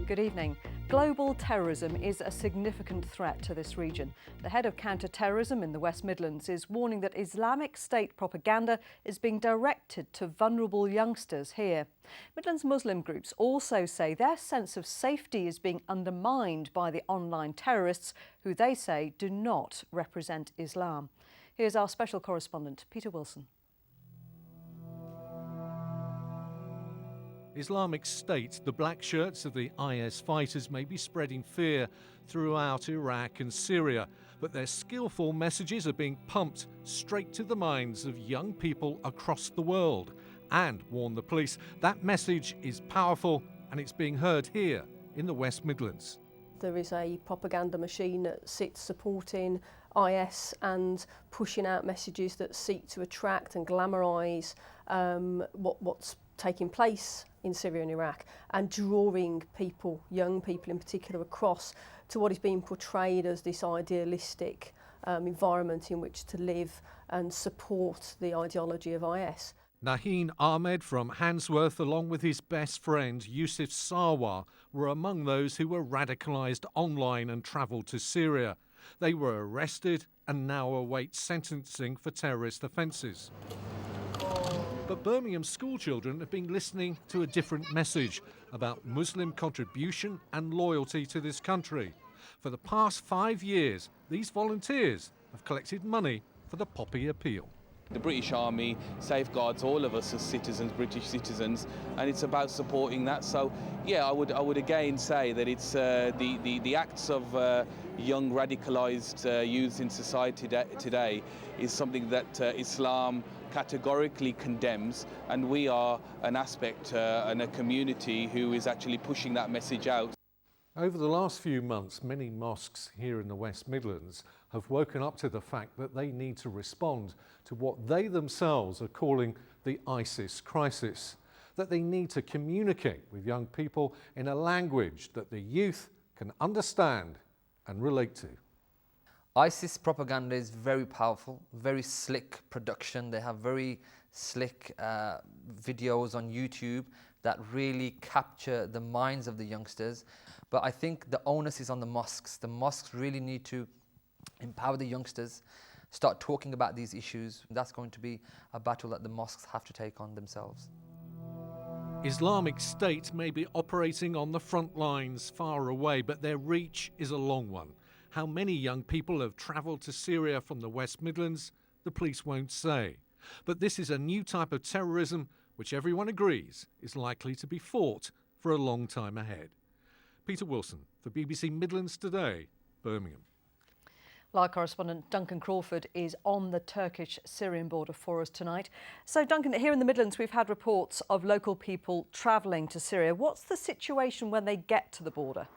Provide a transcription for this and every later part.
Good evening. Global terrorism is a significant threat to this region. The head of counter-terrorism in the West Midlands is warning that Islamic State propaganda is being directed to vulnerable youngsters here. Midlands Muslim groups also say their sense of safety is being undermined by the online terrorists, who they say do not represent Islam. Here's our special correspondent, Peter Wilson. Islamic State, the black shirts of the IS fighters, may be spreading fear throughout Iraq and Syria, but their skillful messages are being pumped straight to the minds of young people across the world. And, warn the police, that message is powerful and it's being heard here in the West Midlands. There is a propaganda machine that sits supporting IS and pushing out messages that seek to attract and glamorise what's taking place in Syria and Iraq, and drawing people, young people in particular, across to what is being portrayed as this idealistic environment in which to live and support the ideology of IS. Naheen Ahmed from Handsworth, along with his best friend Yusuf Sarwar, were among those who were radicalised online and travelled to Syria. They were arrested and now await sentencing for terrorist offences. But Birmingham schoolchildren have been listening to a different message about Muslim contribution and loyalty to this country. For the past 5 years, these volunteers have collected money for the Poppy Appeal. The British Army safeguards all of us as citizens, British citizens, and it's about supporting that. So, yeah, I would again say that it's the acts of young radicalised youths in society today is something that Islam categorically condemns, and we are an aspect and a community who is actually pushing that message out. Over the last few months, many mosques here in the West Midlands have woken up to the fact that they need to respond to what they themselves are calling the ISIS crisis, that they need to communicate with young people in a language that the youth can understand and relate to. ISIS propaganda is very powerful, very slick production. They have very slick videos on YouTube that really capture the minds of the youngsters. But I think the onus is on the mosques. The mosques really need to empower the youngsters, start talking about these issues. That's going to be a battle that the mosques have to take on themselves. Islamic State may be operating on the front lines far away, but their reach is a long one. How many young people have travelled to Syria from the West Midlands, the police won't say. But this is a new type of terrorism which everyone agrees is likely to be fought for a long time ahead. Peter Wilson for BBC Midlands Today, Birmingham. Our correspondent Duncan Crawford is on the Turkish-Syrian border for us tonight. So Duncan, here in the Midlands we've had reports of local people travelling to Syria. What's the situation when they get to the border?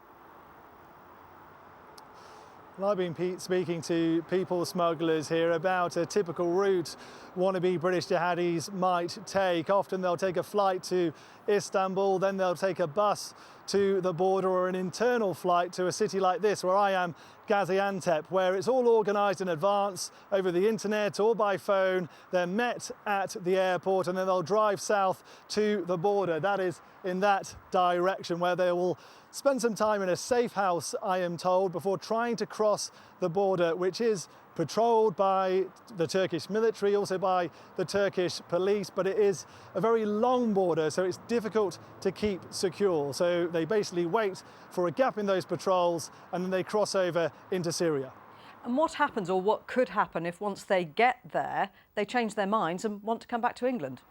Well, I've been speaking to people smugglers here about a typical route wannabe British jihadis might take. Often they'll take a flight to Istanbul, then they'll take a bus to the border or an internal flight to a city like this, where I am, Gaziantep, where it's all organised in advance over the internet or by phone. They're met at the airport and then they'll drive south to the border. That is in that direction, where they will spend some time in a safe house, I am told, before trying to cross the border, which is patrolled by the Turkish military, also by the Turkish police, but it is a very long border, so it's difficult to keep secure. So they basically wait for a gap in those patrols and then they cross over into Syria. And what happens, or what could happen, if once they get there, they change their minds and want to come back to England?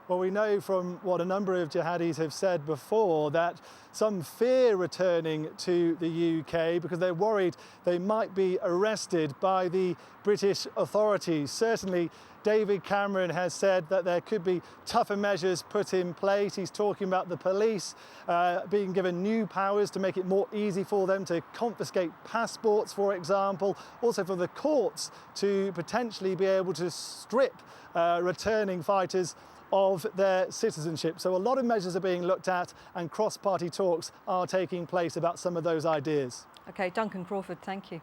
Well, we know from what a number of jihadis have said before that some fear returning to the UK because they're worried they might be arrested by the British authorities. Certainly, David Cameron has said that there could be tougher measures put in place. He's talking about the police being given new powers to make it more easy for them to confiscate passports, for example. Also for the courts to potentially be able to strip returning fighters of their citizenship. So a lot of measures are being looked at and cross-party talks are taking place about some of those ideas. OK, Duncan Crawford, thank you.